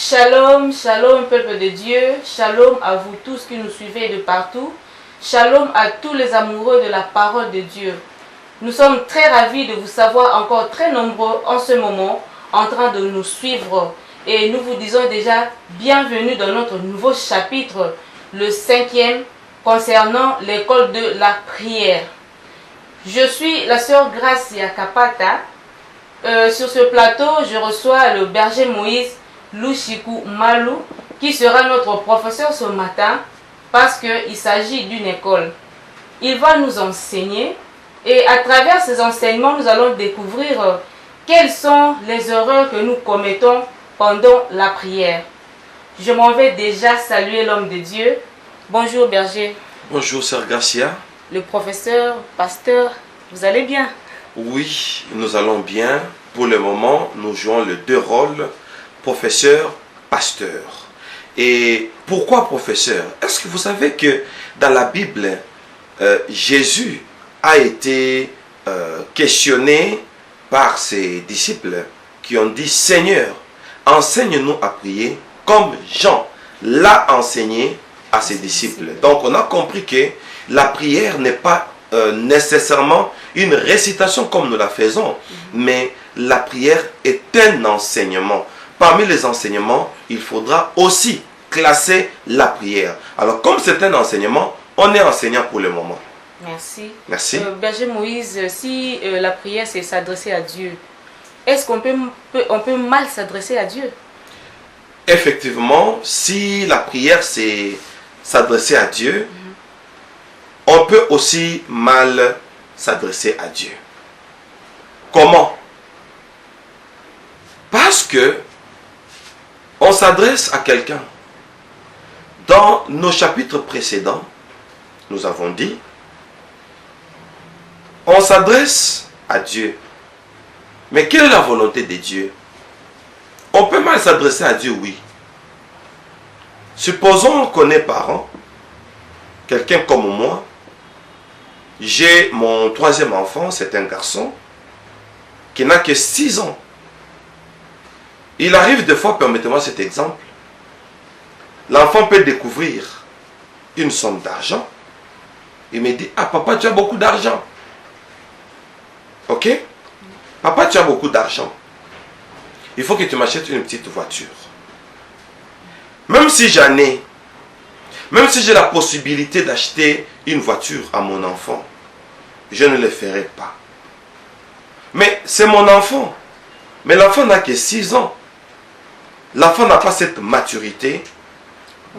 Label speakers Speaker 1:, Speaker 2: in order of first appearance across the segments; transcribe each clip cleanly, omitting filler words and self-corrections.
Speaker 1: Shalom, shalom peuple de Dieu, shalom à vous tous qui nous suivez de partout, shalom à tous les amoureux de la parole de Dieu. Nous sommes très ravis de vous savoir encore très nombreux en ce moment en train de nous suivre et nous vous disons déjà bienvenue dans notre nouveau chapitre, le 5e, concernant l'école de la prière. Je suis la sœur Gracia Kapata. Sur ce plateau, je reçois le berger Moïse Lushiku Malu, qui sera notre professeur ce matin parce qu'il s'agit d'une école. Il va nous enseigner et à travers ces enseignements, nous allons découvrir quelles sont les erreurs que nous commettons pendant la prière. Je m'en vais déjà saluer l'homme de Dieu. Bonjour berger.
Speaker 2: Bonjour sœur Gracia.
Speaker 1: Le professeur, pasteur, vous allez bien?
Speaker 2: Oui, nous allons bien. Pour le moment, nous jouons les deux rôles, professeur, pasteur. Et pourquoi professeur? Est-ce que vous savez que dans la Bible, Jésus a été questionné par ses disciples qui ont dit « Seigneur, enseigne-nous à prier comme Jean l'a enseigné à ses disciples. » Donc on a compris que la prière n'est pas nécessairement une récitation comme nous la faisons, mais la prière est un enseignement. Parmi les enseignements, il faudra aussi classer la prière. Alors comme c'est un enseignement, on est enseignant pour le moment.
Speaker 1: Merci.
Speaker 2: Merci.
Speaker 1: Berger Moïse, si la prière c'est s'adresser à Dieu, est-ce qu'on peut mal s'adresser à Dieu?
Speaker 2: Effectivement, si la prière c'est s'adresser à Dieu, on peut aussi mal s'adresser à Dieu. Comment? Parce que on s'adresse à quelqu'un. Dans nos chapitres précédents, nous avons dit, on s'adresse à Dieu. Mais quelle est la volonté de Dieu? On peut mal s'adresser à Dieu, oui. Supposons qu'on est parent, quelqu'un comme moi, j'ai mon 3e enfant, c'est un garçon, qui n'a que 6 ans. Il arrive des fois, permettez-moi cet exemple, l'enfant peut découvrir une somme d'argent. Il me dit, ah papa, tu as beaucoup d'argent. Ok? Papa, tu as beaucoup d'argent. Il faut que tu m'achètes une petite voiture. Même si j'en ai, même si j'ai la possibilité d'acheter une voiture à mon enfant, je ne le ferai pas. Mais c'est mon enfant. Mais l'enfant n'a que 6 ans. L'enfant n'a pas cette maturité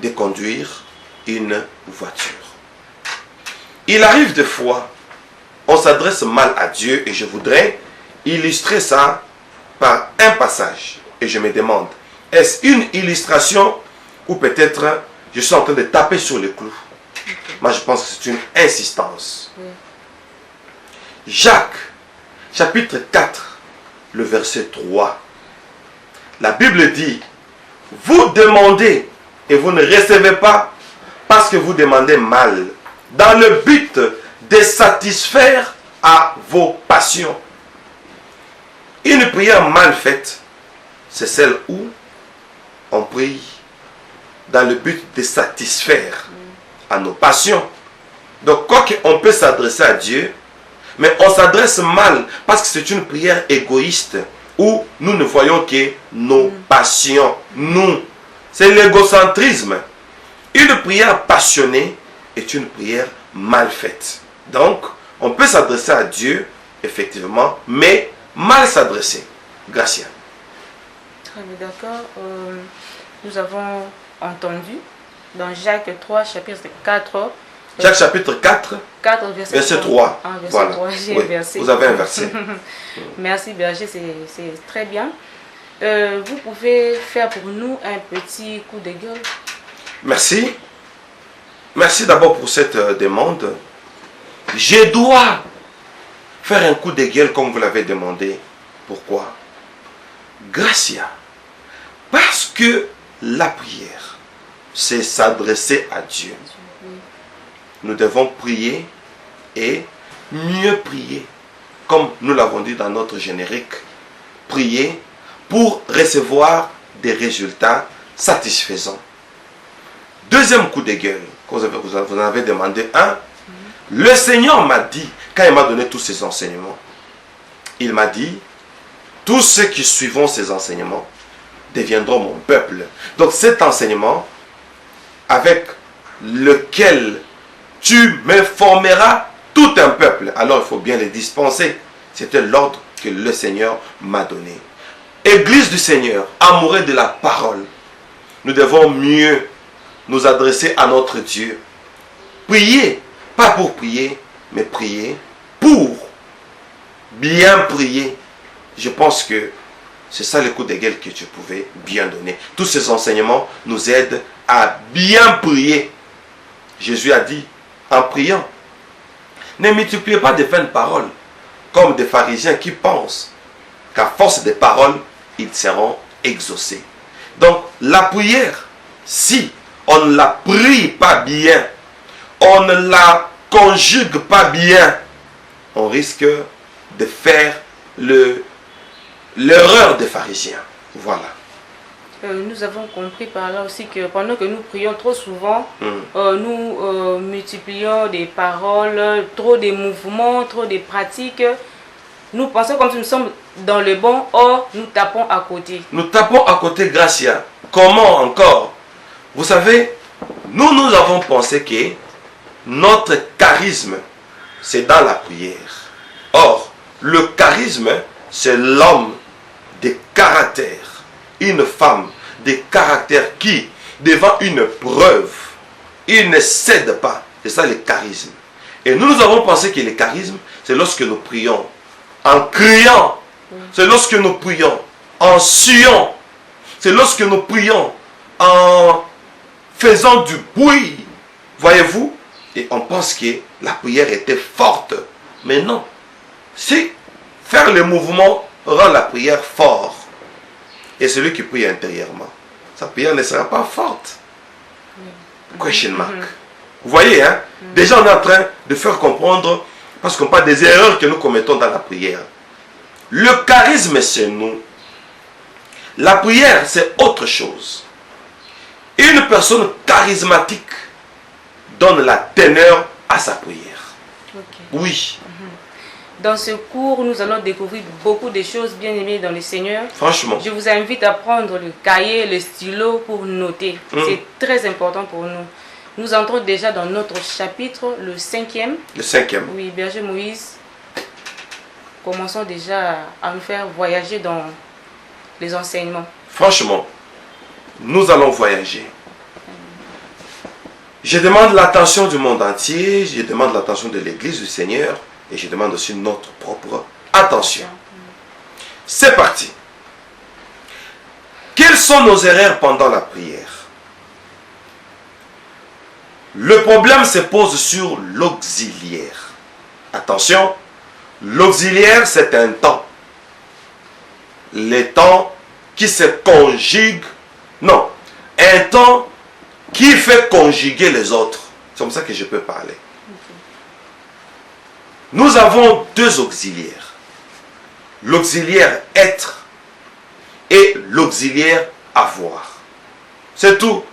Speaker 2: de conduire une voiture. Il arrive des fois, on s'adresse mal à Dieu et je voudrais illustrer ça par un passage. Et je me demande, est-ce une illustration ou peut-être je suis en train de taper sur le clou? Moi je pense que c'est une insistance. Jacques, chapitre 4, le verset 3. La Bible dit, vous demandez et vous ne recevez pas parce que vous demandez mal, dans le but de satisfaire à vos passions. Une prière mal faite, c'est celle où on prie dans le but de satisfaire à nos passions. Donc, quoi qu'on peut s'adresser à Dieu, mais on s'adresse mal parce que c'est une prière égoïste où nous ne voyons que nos passions. Nous, c'est l'égocentrisme. Une prière passionnée est une prière mal faite. Donc, on peut s'adresser à Dieu, effectivement, mais mal s'adresser. Gracia.
Speaker 1: Très bien, d'accord. Nous avons entendu dans Jacques 3, chapitre 4.
Speaker 2: Jacques chapitre 4,
Speaker 1: 4
Speaker 2: verset 3.
Speaker 1: Ah, verset
Speaker 2: voilà.
Speaker 1: 3, j'ai
Speaker 2: Oui,
Speaker 1: versé.
Speaker 2: vous avez un verset.
Speaker 1: Merci berger, c'est très bien. Vous pouvez faire pour nous un petit coup de gueule?
Speaker 2: Merci. Merci d'abord pour cette demande. Je dois faire un coup de gueule comme vous l'avez demandé. Pourquoi? Gracia. Parce que la prière, c'est s'adresser à Dieu. Nous devons prier et mieux prier. Comme nous l'avons dit dans notre générique, prier pour recevoir des résultats satisfaisants. Deuxième coup de gueule, vous en avez demandé un. Le Seigneur m'a dit, quand il m'a donné tous ces enseignements, il m'a dit, tous ceux qui suivront ces enseignements deviendront mon peuple. Donc cet enseignement avec lequel tu me formeras tout un peuple, alors il faut bien les dispenser. C'était l'ordre que le Seigneur m'a donné. Église du Seigneur, amoureux de la parole, nous devons mieux nous adresser à notre Dieu. Prier, pas pour prier, mais prier pour bien prier. Je pense que c'est ça le coup de gueule que tu pouvais bien donner. Tous ces enseignements nous aident à bien prier. Jésus a dit, en priant, ne multipliez pas de vaines paroles, comme des pharisiens qui pensent qu'à force de paroles, ils seront exaucés. Donc, la prière, si on ne la prie pas bien, on ne la conjugue pas bien, on risque de faire l'erreur des pharisiens. Voilà.
Speaker 1: Nous avons compris par là aussi que pendant que nous prions trop souvent, nous multiplions des paroles, trop de mouvements, trop de pratiques. Nous pensons comme si nous sommes dans le bon, or nous tapons à côté. Nous tapons à côté, Gracia.
Speaker 2: Comment encore? Vous savez, nous avons pensé que notre charisme, c'est dans la prière. Or, le charisme, c'est l'homme de caractère. Une femme de caractère qui, devant une preuve, il ne cède pas. C'est ça le charisme. Et nous avons pensé que le charisme, c'est lorsque nous prions en criant. C'est lorsque nous prions en suant. C'est lorsque nous prions en faisant du bruit. Voyez-vous? Et on pense que la prière était forte. Mais non. Si faire le mouvement rend la prière forte, et celui qui prie intérieurement, sa prière ne sera pas forte. Question mark. Vous voyez, hein? Déjà on est en train de faire comprendre, parce qu'on parle des erreurs que nous commettons dans la prière. Le charisme, c'est nous. La prière, c'est autre chose. Une personne charismatique donne la teneur à sa prière.
Speaker 1: Okay.
Speaker 2: Oui.
Speaker 1: Dans ce cours, nous allons découvrir beaucoup de choses bien aimées dans le Seigneur.
Speaker 2: Franchement.
Speaker 1: Je vous invite à prendre le cahier, le stylo pour noter. C'est très important pour nous. Nous entrons déjà dans notre chapitre, le 5e.
Speaker 2: Le 5e.
Speaker 1: Oui, Berger Moïse. Commençons déjà à nous faire voyager dans les enseignements.
Speaker 2: Franchement, nous allons voyager. Je demande l'attention du monde entier, je demande l'attention de l'Église du Seigneur. Et je demande aussi notre propre attention. C'est parti. Quelles sont nos erreurs pendant la prière? Le problème se pose sur l'auxiliaire. Attention, l'auxiliaire c'est un temps. Les temps qui se conjuguent. Non, un temps qui fait conjuguer les autres. C'est comme ça que je peux parler. Nous avons deux auxiliaires. L'auxiliaire être et l'auxiliaire avoir. C'est tout.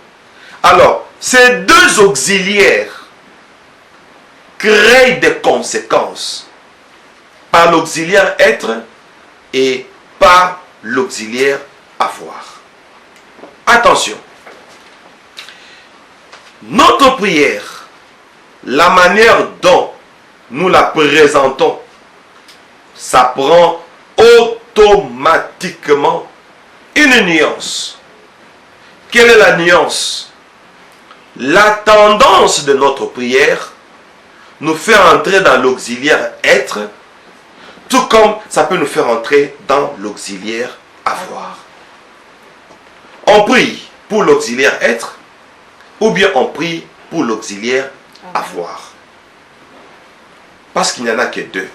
Speaker 2: Alors, ces deux auxiliaires créent des conséquences par l'auxiliaire être et par l'auxiliaire avoir. Attention. Notre prière, la manière dont nous la présentons, ça prend automatiquement une nuance. Quelle est la nuance? La tendance de notre prière nous fait entrer dans l'auxiliaire être, tout comme ça peut nous faire entrer dans l'auxiliaire avoir. On prie pour l'auxiliaire être, ou bien on prie pour l'auxiliaire avoir. Parce qu'il n'y en a que deux.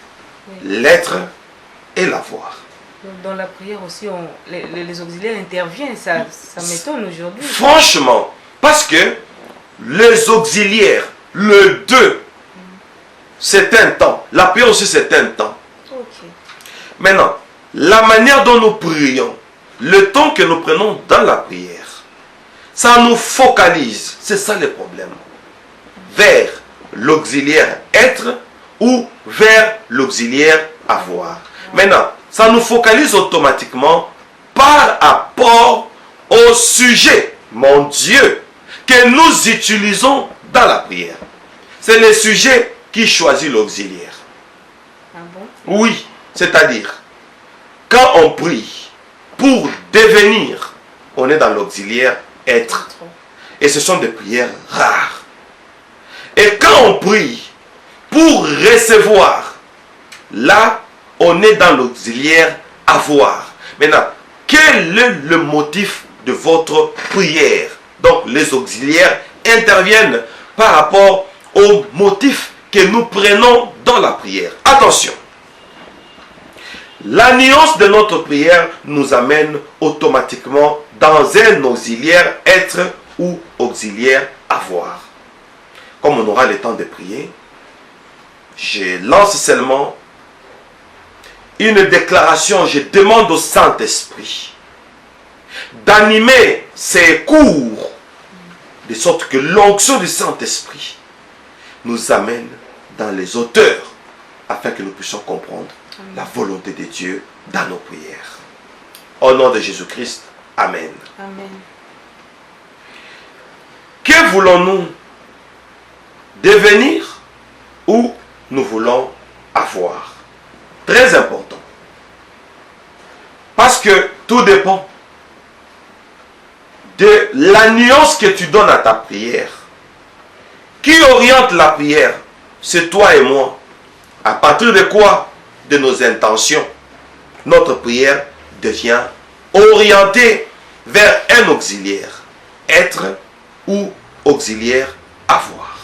Speaker 2: Oui. L'être et l'avoir.
Speaker 1: Dans la prière aussi, les auxiliaires interviennent. Ça m'étonne aujourd'hui.
Speaker 2: Franchement, parce que les auxiliaires, le deux, c'est un temps. La prière aussi, c'est un temps.
Speaker 1: Okay.
Speaker 2: Maintenant, la manière dont nous prions, le temps que nous prenons dans la prière, ça nous focalise, c'est ça le problème, vers l'auxiliaire être ou vers l'auxiliaire avoir. Maintenant, ça nous focalise automatiquement par rapport au sujet, mon Dieu, que nous utilisons dans la prière. C'est le sujet qui choisit l'auxiliaire.
Speaker 1: Ah bon?
Speaker 2: Oui, c'est-à-dire, quand on prie pour devenir, on est dans l'auxiliaire être. Et ce sont des prières rares. Et quand on prie pour recevoir, là, on est dans l'auxiliaire avoir. Maintenant, quel est le motif de votre prière? Donc, les auxiliaires interviennent par rapport au motif que nous prenons dans la prière. Attention, la nuance de notre prière nous amène automatiquement dans un auxiliaire être ou auxiliaire avoir. Comme on aura le temps de prier, je lance seulement une déclaration. Je demande au Saint-Esprit d'animer ses cours de sorte que l'onction du Saint-Esprit nous amène dans les auteurs afin que nous puissions comprendre la volonté de Dieu dans nos prières. Au nom de Jésus-Christ, Amen.
Speaker 1: Amen.
Speaker 2: Que voulons-nous devenir ou nous voulons avoir? Très important. Parce que tout dépend de la nuance que tu donnes à ta prière. Qui oriente la prière? C'est toi et moi. À partir de quoi? De nos intentions. Notre prière devient orientée vers un auxiliaire. Être ou auxiliaire avoir.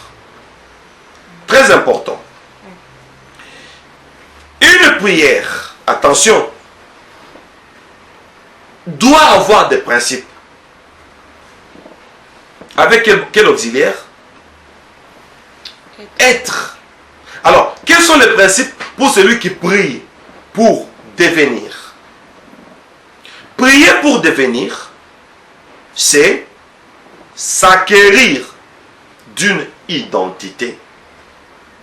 Speaker 2: Très important. Une prière, attention, doit avoir des principes. Avec quel auxiliaire? Être. Alors, quels sont les principes pour celui qui prie pour devenir? Prier pour devenir, c'est s'acquérir d'une identité.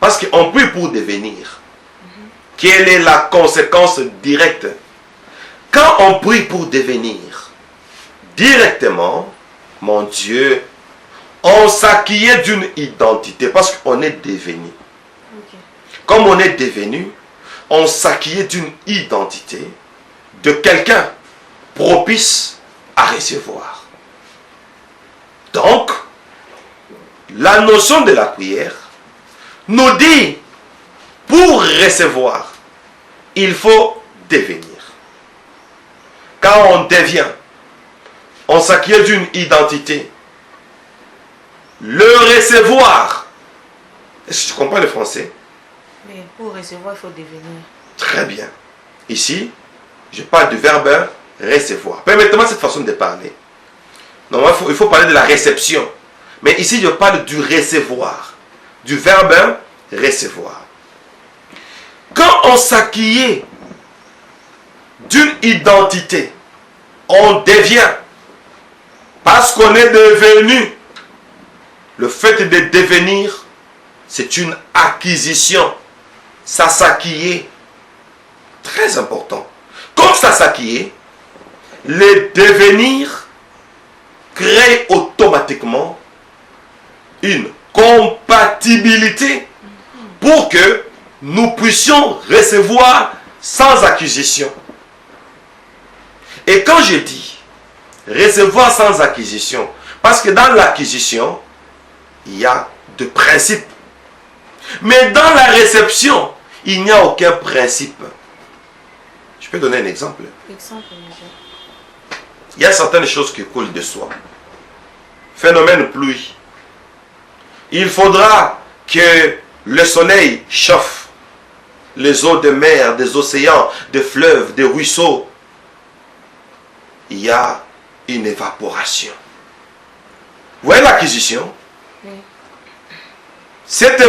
Speaker 2: Parce qu'on prie pour devenir. Quelle est la conséquence directe? Quand on prie pour devenir, directement, mon Dieu, on s'acquiert d'une identité parce qu'on est devenu. Comme on est devenu, on s'acquiert d'une identité de quelqu'un propice à recevoir. Donc, la notion de la prière nous dit, pour recevoir, il faut devenir. Quand on devient, on s'acquiert d'une identité. Le recevoir, est-ce que tu comprends le français?
Speaker 1: Mais pour recevoir, il faut devenir.
Speaker 2: Très bien. Ici, je parle du verbe recevoir. Permettez-moi cette façon de parler. Normalement, il faut parler de la réception. Mais ici, je parle du recevoir. Du verbe recevoir. Quand on s'acquiert d'une identité, on devient. Parce qu'on est devenu. Le fait de devenir, c'est une acquisition. Ça s'acquiert. Très important. Comme ça s'acquiert, le devenir crée automatiquement une compatibilité pour que nous puissions recevoir sans acquisition. Et quand je dis recevoir sans acquisition, parce que dans l'acquisition, il y a de principes. Mais dans la réception, il n'y a aucun principe. Je peux donner un exemple. Il y a certaines choses qui coulent de soi. Phénomène pluie. Il faudra que le soleil chauffe les eaux de mer, des océans, des fleuves, des ruisseaux. Il y a une évaporation. Vous voyez l'acquisition? Oui. Cette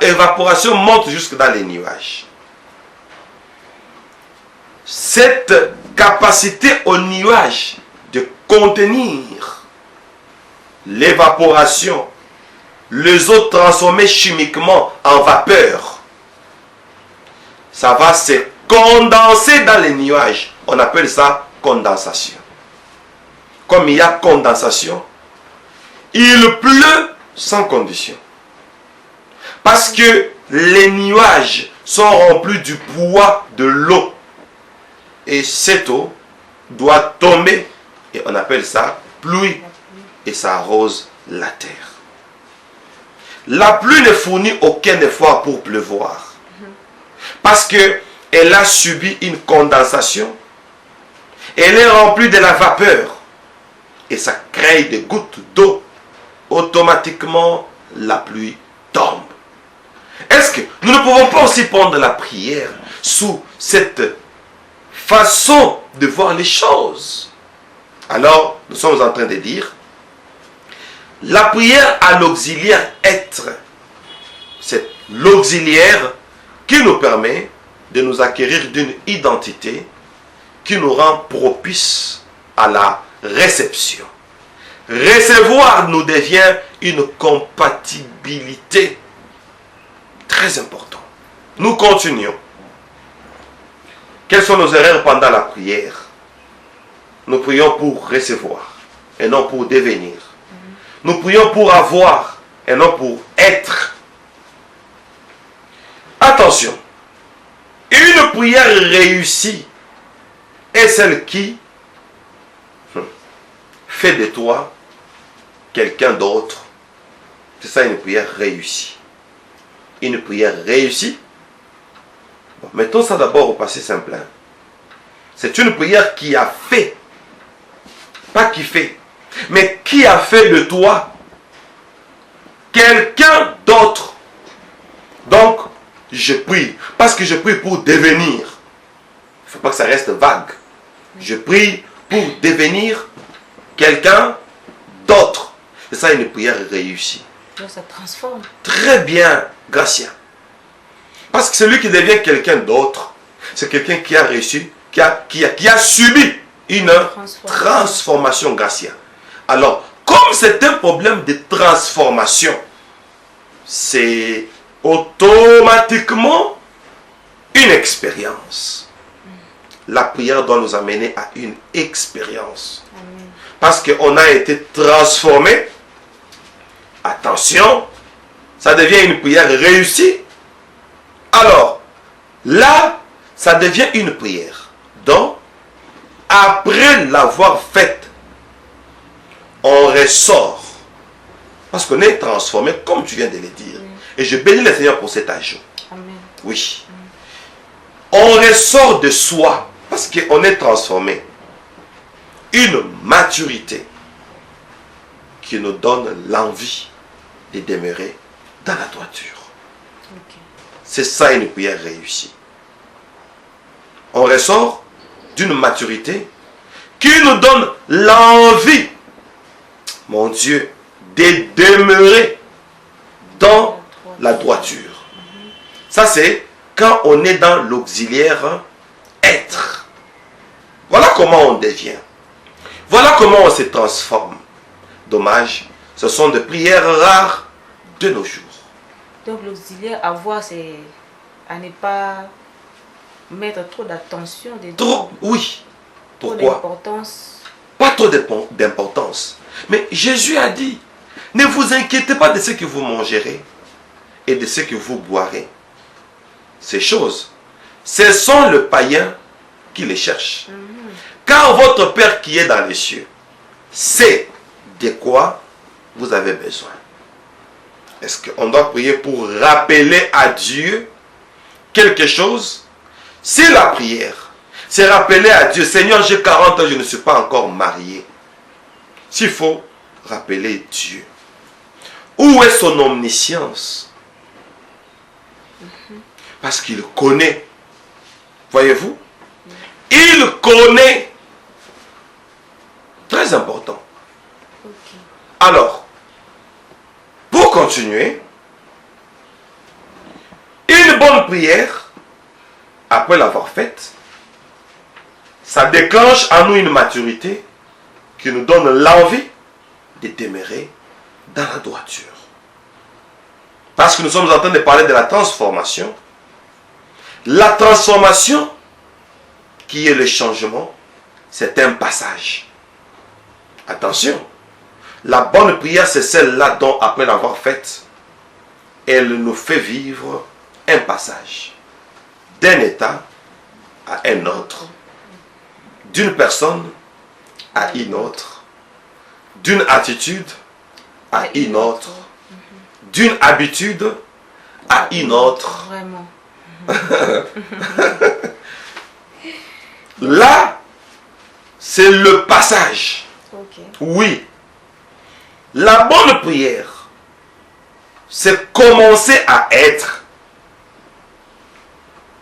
Speaker 2: évaporation monte jusque dans les nuages. Cette capacité au nuage de contenir l'évaporation, les eaux transformées chimiquement en vapeur. Ça va se condenser dans les nuages. On appelle ça condensation. Comme il y a condensation, il pleut sans condition. Parce que les nuages sont remplis du poids de l'eau. Et cette eau doit tomber, et on appelle ça pluie, et ça arrose la terre. La pluie ne fournit aucun effort pour pleuvoir. Parce qu'elle a subi une condensation. Elle est remplie de la vapeur. Et ça crée des gouttes d'eau. Automatiquement, la pluie tombe. Est-ce que nous ne pouvons pas aussi prendre la prière sous cette façon de voir les choses? Alors, nous sommes en train de dire, la prière à l'auxiliaire être. C'est l'auxiliaire qui nous permet de nous acquérir d'une identité qui nous rend propice à la réception. Recevoir nous devient une compatibilité très importante. Nous continuons. Quelles sont nos erreurs pendant la prière? Nous prions pour recevoir et non pour devenir. Nous prions pour avoir et non pour être. Attention, une prière réussie est celle qui fait de toi quelqu'un d'autre. C'est ça une prière réussie. Une prière réussie. Bon, mettons ça d'abord au passé simple. C'est une prière qui a fait. Pas qui fait. Mais qui a fait de toi quelqu'un d'autre. Donc, je prie. Parce que je prie pour devenir. Il ne faut pas que ça reste vague. Je prie pour devenir quelqu'un d'autre. C'est ça une prière réussie.
Speaker 1: Donc ça transforme.
Speaker 2: Très bien, Gracia. Parce que celui qui devient quelqu'un d'autre, c'est quelqu'un qui a réussi, qui a subi une transformation, Gracia. Alors, comme c'est un problème de transformation, c'est automatiquement une expérience. La prière doit nous amener à une expérience.
Speaker 1: Amen.
Speaker 2: Parce qu'on a été transformé. Attention, ça devient une prière réussie. Alors, là, ça devient une prière. Donc, après l'avoir faite, on ressort. Parce qu'on est transformé, comme tu viens de le dire. Et je bénis le Seigneur pour cet ajout.
Speaker 1: Amen.
Speaker 2: Oui. On ressort de soi, parce qu'on est transformé. Une maturité qui nous donne l'envie de demeurer dans la droiture.
Speaker 1: Okay.
Speaker 2: C'est ça une prière réussie. On ressort d'une maturité qui nous donne l'envie, mon Dieu, de demeurer dans la droiture. Ça c'est quand on est dans l'auxiliaire être. Voilà comment on devient. Voilà comment on se transforme. Dommage, ce sont des prières rares de nos jours.
Speaker 1: Donc l'auxiliaire avoir, c'est à ne pas mettre trop d'attention dedans.
Speaker 2: Trop, oui.
Speaker 1: Trop
Speaker 2: Pourquoi?
Speaker 1: d'importance.
Speaker 2: Pas trop d'importance. Mais Jésus a dit, ne vous inquiétez pas de ce que vous mangerez et de ce que vous boirez. Ces choses, ce sont les païens qui les cherchent. Car votre Père qui est dans les cieux sait de quoi vous avez besoin. Est-ce qu'on doit prier pour rappeler à Dieu quelque chose? Si la prière, c'est rappeler à Dieu, Seigneur, j'ai 40 ans, je ne suis pas encore marié. S'il faut rappeler Dieu. Où est son omniscience? Parce qu'il connaît. Voyez-vous? Il connaît. Très important.
Speaker 1: Okay.
Speaker 2: Alors, pour continuer, une bonne prière, après l'avoir faite, ça déclenche en nous une maturité qui nous donne l'envie de demeurer dans la droiture. Parce que nous sommes en train de parler de la transformation. La transformation, qui est le changement, c'est un passage. Attention, la bonne prière, c'est celle-là dont, après l'avoir faite, elle nous fait vivre un passage d'un état à un autre, d'une personne à une autre, d'une attitude à une autre, d'une habitude à une autre.
Speaker 1: Vraiment.
Speaker 2: Là, c'est le passage.
Speaker 1: Ok.
Speaker 2: Oui. La bonne prière, c'est commencer à être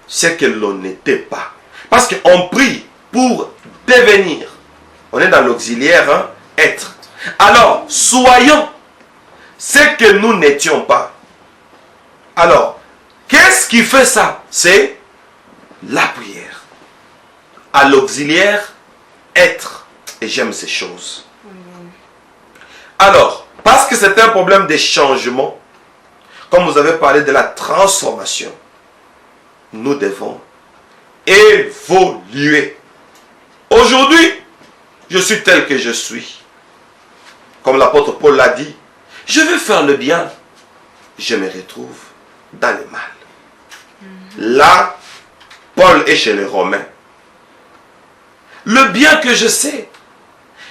Speaker 2: ce que l'on n'était pas. Parce qu'on prie pour devenir. On est dans l'auxiliaire, hein, être. Alors, soyons ce que nous n'étions pas. Alors, qu'est-ce qui fait ça? C'est la prière. À l'auxiliaire, être. Et j'aime ces choses. Alors, parce que c'est un problème de changement, comme vous avez parlé de la transformation, nous devons évoluer. Aujourd'hui, je suis tel que je suis. Comme l'apôtre Paul l'a dit, je veux faire le bien, je me retrouve dans le mal. Là, Paul est chez les Romains. Le bien que je sais,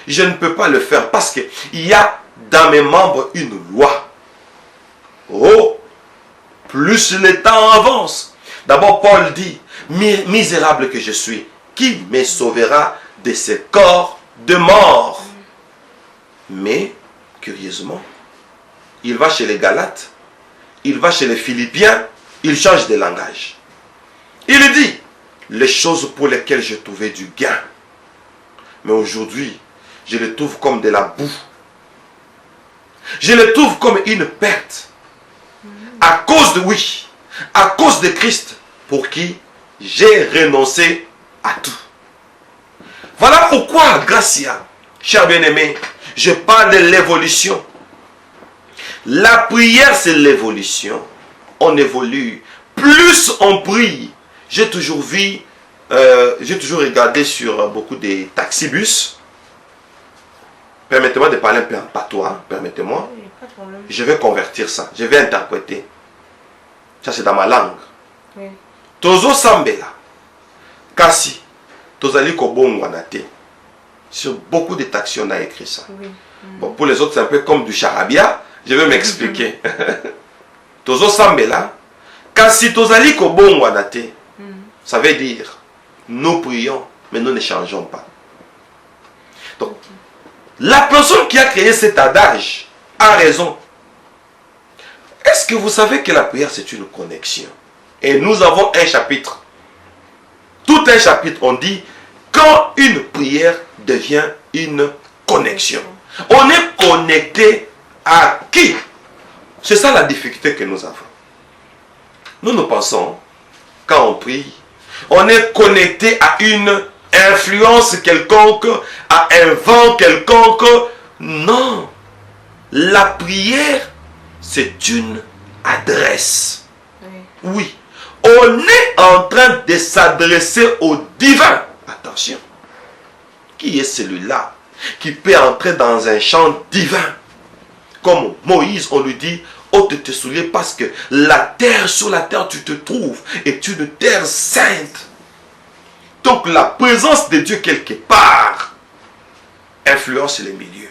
Speaker 2: je ne peux pas le faire parce qu'il y a dans mes membres une loi. Oh, plus le temps avance. D'abord, Paul dit, misérable que je suis, qui me sauvera de ce corps de mort? Mais, curieusement, il va chez les Galates, il va chez les Philippiens, il change de langage. Il dit, les choses pour lesquelles je trouvais du gain, mais aujourd'hui, je les trouve comme de la boue. Je les trouve comme une perte. À cause de, oui, à cause de Christ, pour qui j'ai renoncé à tout. Voilà pourquoi, Gracia, cher bien-aimé, je parle de l'évolution. La prière, c'est l'évolution. On évolue. Plus on prie. J'ai toujours vu, j'ai toujours regardé sur beaucoup de taxibus. Permettez-moi de parler un peu en patois. Permettez-moi.
Speaker 1: Oui, pas de problème.
Speaker 2: Je vais convertir ça. Je vais interpréter. Ça, c'est dans ma langue.
Speaker 1: Oui.
Speaker 2: Tozo sambela. Kasi. Tozali kobongwana te. Sur beaucoup de taxis, on a écrit ça.
Speaker 1: Oui.
Speaker 2: Bon, pour les autres, c'est un peu comme du charabia. Je vais m'expliquer. Tozo sambela. Kasi tozali kobongwana te. Ça veut dire, nous prions, mais nous ne changeons pas. Donc, la personne qui a créé cet adage a raison. Est-ce que vous savez que la prière, c'est une connexion? Et nous avons un chapitre. Tout un chapitre, on dit, quand une prière devient une connexion. On est connecté à qui? C'est ça la difficulté que nous avons. Nous pensons, quand on prie, on est connecté à une influence quelconque, à un vent quelconque. Non. La prière, c'est une adresse. Oui. On est en train de s'adresser au divin. Attention. Qui est celui-là qui peut entrer dans un champ divin? Comme Moïse, on lui dit, ôte tes souliers parce que la terre, sur la terre tu te trouves, est une terre sainte. Donc la présence de Dieu quelque part influence les milieux.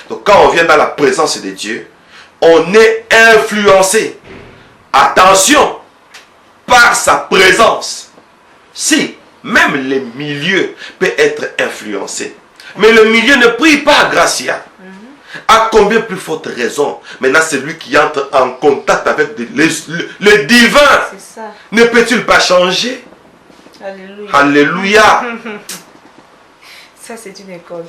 Speaker 2: Donc quand on vient dans la présence de Dieu, on est influencé. Attention, par sa présence. Si, même les milieux peuvent être influencés. Mais le milieu ne prie pas, Gracia. À combien plus forte raison, maintenant celui qui entre en contact avec le divin, ne peut-il pas changer?
Speaker 1: Alléluia.
Speaker 2: Alléluia.
Speaker 1: Ça, c'est une école.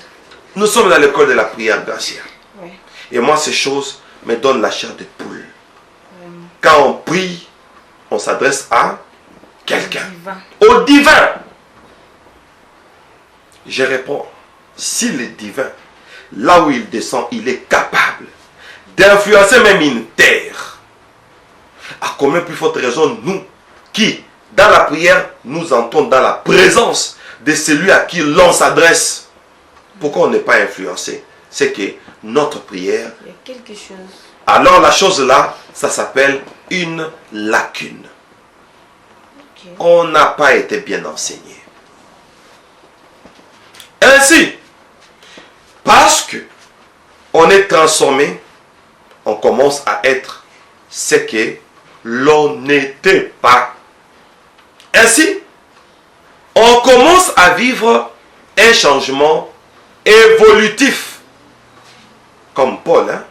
Speaker 2: Nous sommes dans l'école de la prière, Gracia.
Speaker 1: Oui.
Speaker 2: Et moi, ces choses me donnent la chair de poule. Quand on prie, on s'adresse à quelqu'un. Au divin. Je réponds, si le divin, là où il descend, il est capable d'influencer même une terre, à combien plus forte raison nous, qui, dans la prière, nous entrons dans la présence de celui à qui l'on s'adresse. Pourquoi on n'est pas influencé? C'est que notre prière,
Speaker 1: Il y a quelque chose.
Speaker 2: alors la chose là, ça s'appelle une lacune.
Speaker 1: Ok.
Speaker 2: On n'a pas été bien enseigné. Ainsi, parce que on est transformé, on commence à être ce que l'on n'était pas. Ainsi, on commence à vivre un changement évolutif. Comme Paul, hein?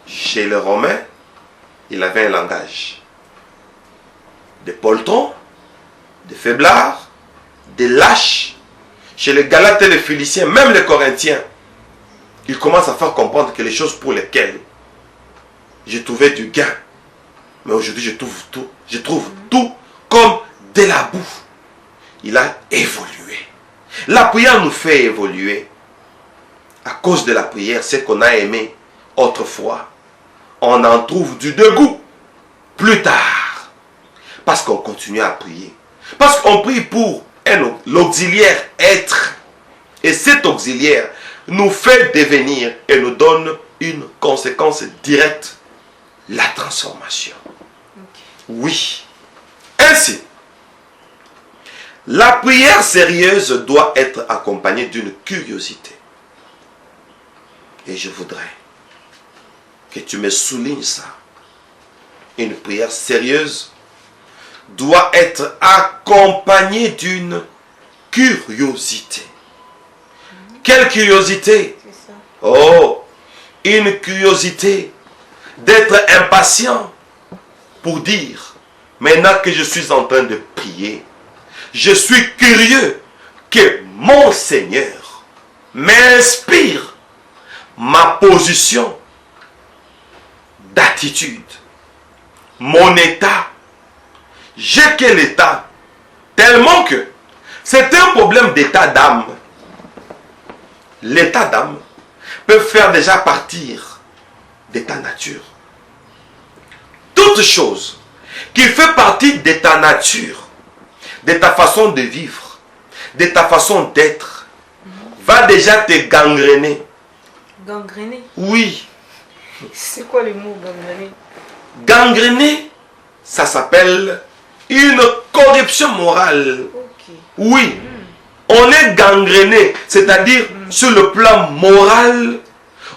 Speaker 2: Chez les Romains, il avait un langage. Des poltrons, des faiblards, des lâches. Chez les Galates et les Philiciens, même les Corinthiens, il commence à faire comprendre que les choses pour lesquelles j'ai trouvé du gain, mais aujourd'hui je trouve tout comme de la boue. Il a évolué. La prière nous fait évoluer. À cause de la prière, ce qu'on a aimé autrefois, on en trouve du dégoût plus tard. Parce qu'on continue à prier. Parce qu'on prie pour l'auxiliaire être. Et cet auxiliaire nous fait devenir et nous donne une conséquence directe, la transformation.
Speaker 1: Ok.
Speaker 2: Oui. Ainsi, la prière sérieuse doit être accompagnée d'une curiosité. Et je voudrais que tu me soulignes ça. Une prière sérieuse doit être accompagnée d'une curiosité. Quelle curiosité?
Speaker 1: C'est ça.
Speaker 2: Oh, une curiosité d'être impatient pour dire, maintenant que je suis en train de prier, je suis curieux que mon Seigneur m'inspire ma position d'attitude, mon état. J'ai quel état? Tellement que c'est un problème d'état d'âme. L'état d'âme peut faire déjà partir de ta nature. Toute chose qui fait partie de ta nature, de ta façon de vivre, de ta façon d'être, va déjà te gangréner.
Speaker 1: Gangréné.
Speaker 2: Oui,
Speaker 1: C'est quoi le mot gangréné?
Speaker 2: gangréner, ça s'appelle une corruption morale.
Speaker 1: Ok.
Speaker 2: Oui, on est gangréné, c'est-à-dire sur le plan moral,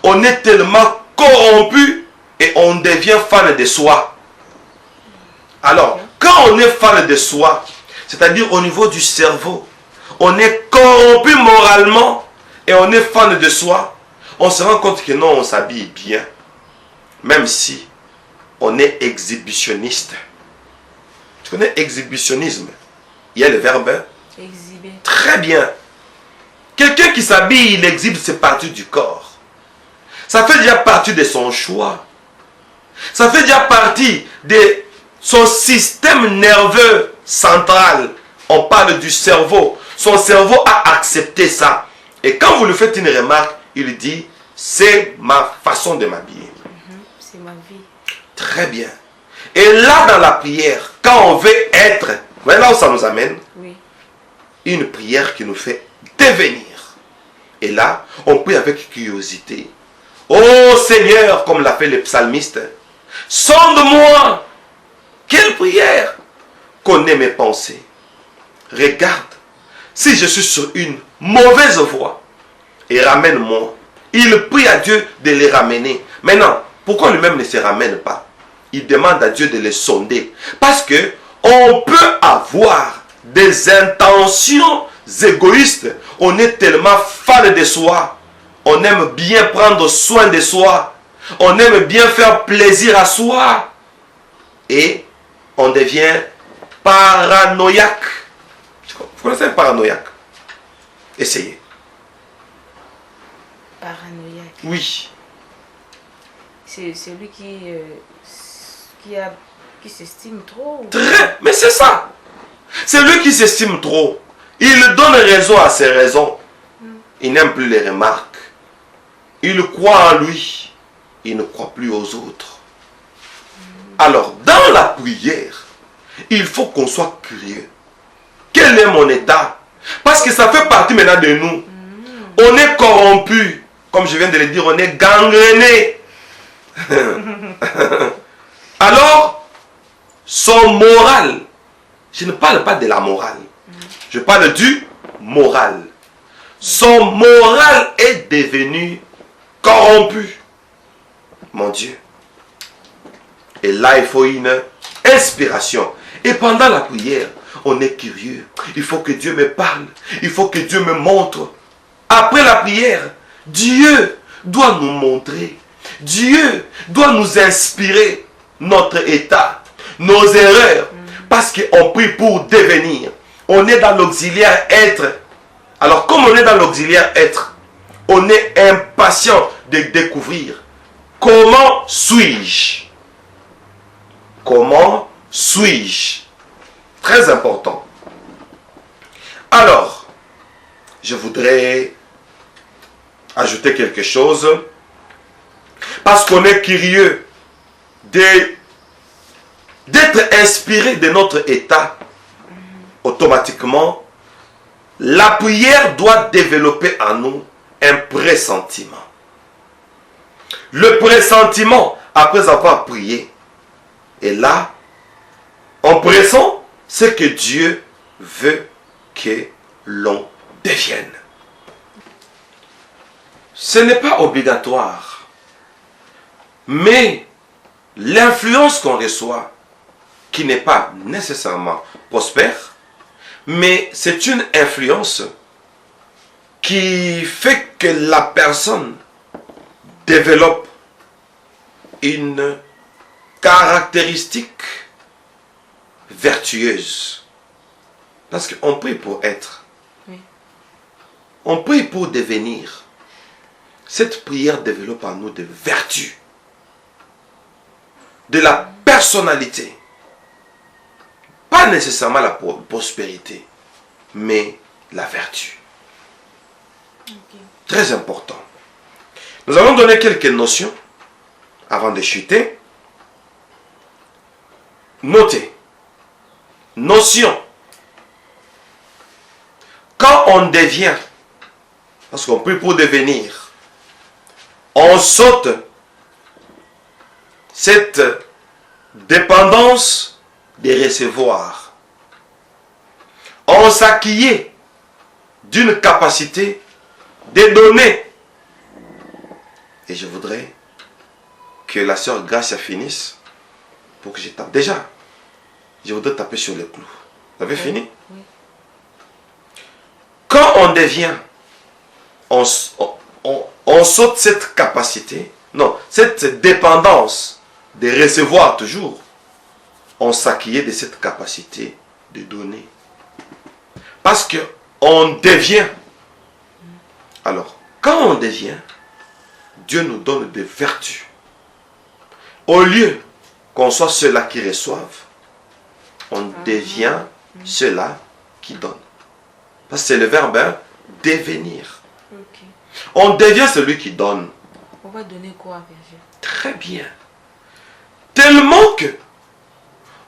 Speaker 2: on est tellement corrompu et on devient fan de soi. Alors, quand on est fan de soi, c'est-à-dire au niveau du cerveau, on est corrompu moralement et on est fan de soi, on se rend compte que non, on s'habille bien, même si on est exhibitionniste. Tu connais exhibitionnisme? Il y a le verbe.
Speaker 1: Exhiber.
Speaker 2: Très bien. Quelqu'un qui s'habille, il exhibe ses parties du corps. Ça fait déjà partie de son choix. Ça fait déjà partie de son système nerveux central. On parle du cerveau. Son cerveau a accepté ça. Et quand vous lui faites une remarque, il dit, c'est ma façon de m'habiller.
Speaker 1: C'est ma vie.
Speaker 2: Très bien. Et là, dans la prière, quand on veut être, voilà là où ça nous amène,
Speaker 1: Oui.
Speaker 2: une prière qui nous fait devenir. Et là, on prie avec curiosité. Oh Seigneur, comme l'a fait le psalmiste, sonde-moi. Quelle prière? Connais mes pensées. Regarde, si je suis sur une mauvaise voie, et ramène-moi. Il prie à Dieu de les ramener. Maintenant, pourquoi lui-même ne se ramène pas? Il demande à Dieu de les sonder. Parce que on peut avoir des intentions égoïstes. On est tellement fan de soi. On aime bien prendre soin de soi. On aime bien faire plaisir à soi. Et on devient paranoïaque. Vous connaissez un paranoïaque? Essayez.
Speaker 1: Paranoïaque.
Speaker 2: Oui.
Speaker 1: C'est celui qui s'estime trop.
Speaker 2: Très. Mais c'est ça. C'est lui qui s'estime trop. Il donne raison à ses raisons. Il n'aime plus les remarques. Il croit en lui. Il ne croit plus aux autres. Alors, dans la prière, il faut qu'on soit curieux. Quel est mon état? Parce que ça fait partie maintenant de nous. On est corrompu. Comme je viens de le dire, on est gangréné. Alors, son moral, je ne parle pas de la morale, je parle du moral. Son moral est devenu corrompu. Mon Dieu. Et là, il faut une inspiration. Et pendant la prière, on est curieux. Il faut que Dieu me parle. Il faut que Dieu me montre. Après la prière, Dieu doit nous montrer. Dieu doit nous inspirer notre état, nos erreurs. Parce qu'on prie pour devenir. On est dans l'auxiliaire être. Alors comme on est dans l'auxiliaire être, on est impatient de découvrir. Comment suis-je? Comment suis-je? Très important. Alors, je voudrais ajouter quelque chose. Parce qu'on est curieux d'être inspiré de notre état. Automatiquement, la prière doit développer en nous un pressentiment. Le pressentiment, après avoir prié, est là, on pressent ce que Dieu veut que l'on devienne. Ce n'est pas obligatoire, mais l'influence qu'on reçoit, qui n'est pas nécessairement prospère, mais c'est une influence qui fait que la personne développe une caractéristique vertueuse. Parce qu'on prie pour être. Oui. On prie pour devenir. Cette prière développe en nous des vertus. De la personnalité. Pas nécessairement la prospérité, mais la vertu. Okay. Très important. Nous allons donner quelques notions avant de chuter. Notez. Notion. Quand on devient, parce qu'on prie pour devenir, on saute cette dépendance de recevoir. On s'acquiert d'une capacité de donner. Et je voudrais que la sœur Gracia finisse pour que je tape. Déjà, je voudrais taper sur le clou. Vous avez fini? Oui. Quand on devient, on saute cette capacité, non, cette dépendance de recevoir toujours. On s'acquiert de cette capacité de donner. Parce qu'on devient. Alors, quand on devient, Dieu nous donne des vertus. Au lieu qu'on soit ceux-là qui reçoivent, on devient ceux-là qui donnent. Parce que c'est le verbe devenir. Okay. On devient celui qui donne.
Speaker 1: On va donner quoi, Virgile?
Speaker 2: Très bien. Tellement que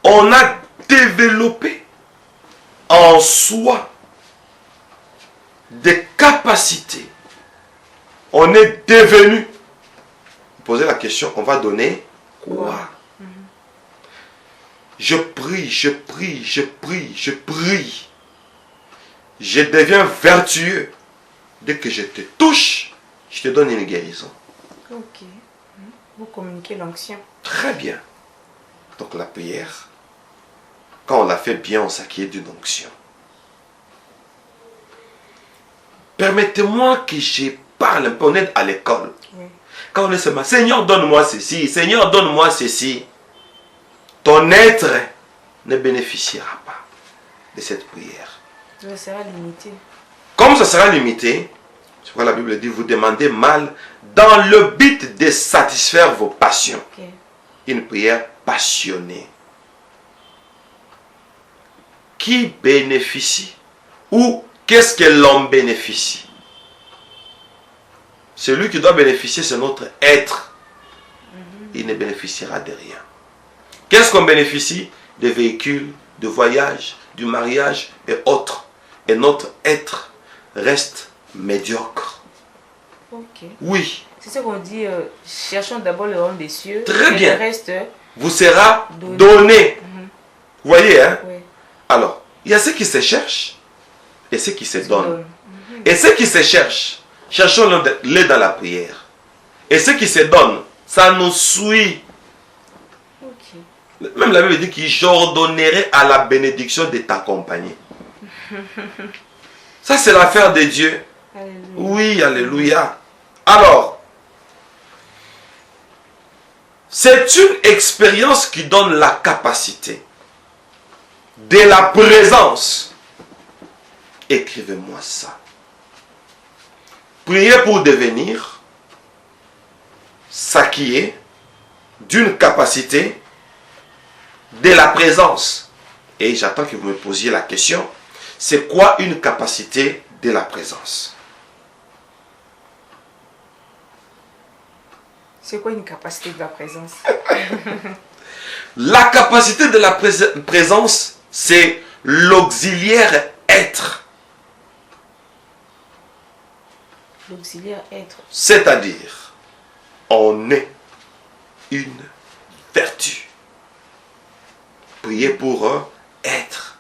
Speaker 2: on a développé en soi des capacités. On est devenu. Vous posez la question, on va donner quoi? Je prie, je prie, je prie, je prie. Je deviens vertueux. Dès que je te touche, je te donne une guérison.
Speaker 1: Ok. Vous communiquez l'onction.
Speaker 2: Très bien. Donc la prière, quand on la fait bien, on s'acquiert d'une onction. Permettez-moi que je parle un peu. On est à l'école. Oui. Quand on est seulement, Seigneur, donne-moi ceci. Seigneur, donne-moi ceci. Ton être ne bénéficiera pas de cette prière.
Speaker 1: Ça sera limité.
Speaker 2: Comme ça sera limité, c'est pourquoi la Bible dit, vous demandez mal dans le but de satisfaire vos passions. Okay. Une prière passionnée. Qui bénéficie Ou qu'est-ce que l'on bénéficie? Celui qui doit bénéficier, c'est notre être. Il ne bénéficiera de rien. Qu'est-ce qu'on bénéficie? Des véhicules, de voyages, du mariage et autres. Et notre être reste médiocre.
Speaker 1: Ok.
Speaker 2: Oui.
Speaker 1: C'est ce qu'on dit, cherchons d'abord le royaume des cieux.
Speaker 2: Très bien.
Speaker 1: Le reste
Speaker 2: vous sera donné. Vous voyez, hein?
Speaker 1: Oui.
Speaker 2: Alors, il y a ceux qui se cherchent et ceux qui se donnent. Et ceux qui se cherchent, cherchons-les dans la prière. Et ceux qui se donnent, ça nous suit.
Speaker 1: Ok.
Speaker 2: Même la Bible dit qu'il j'ordonnerai à la bénédiction de t'accompagner. Ça, c'est l'affaire de Dieu.
Speaker 1: Alléluia.
Speaker 2: Oui, alléluia. Alors, c'est une expérience qui donne la capacité de la présence. Écrivez-moi ça. Priez pour devenir s'acquérir d'une capacité de la présence. Et j'attends que vous me posiez la question. C'est quoi une capacité de la présence?
Speaker 1: C'est quoi une capacité de la présence?
Speaker 2: La capacité de la présence, c'est l'auxiliaire être.
Speaker 1: L'auxiliaire être.
Speaker 2: C'est-à-dire, on est une vertu. Priez pour être.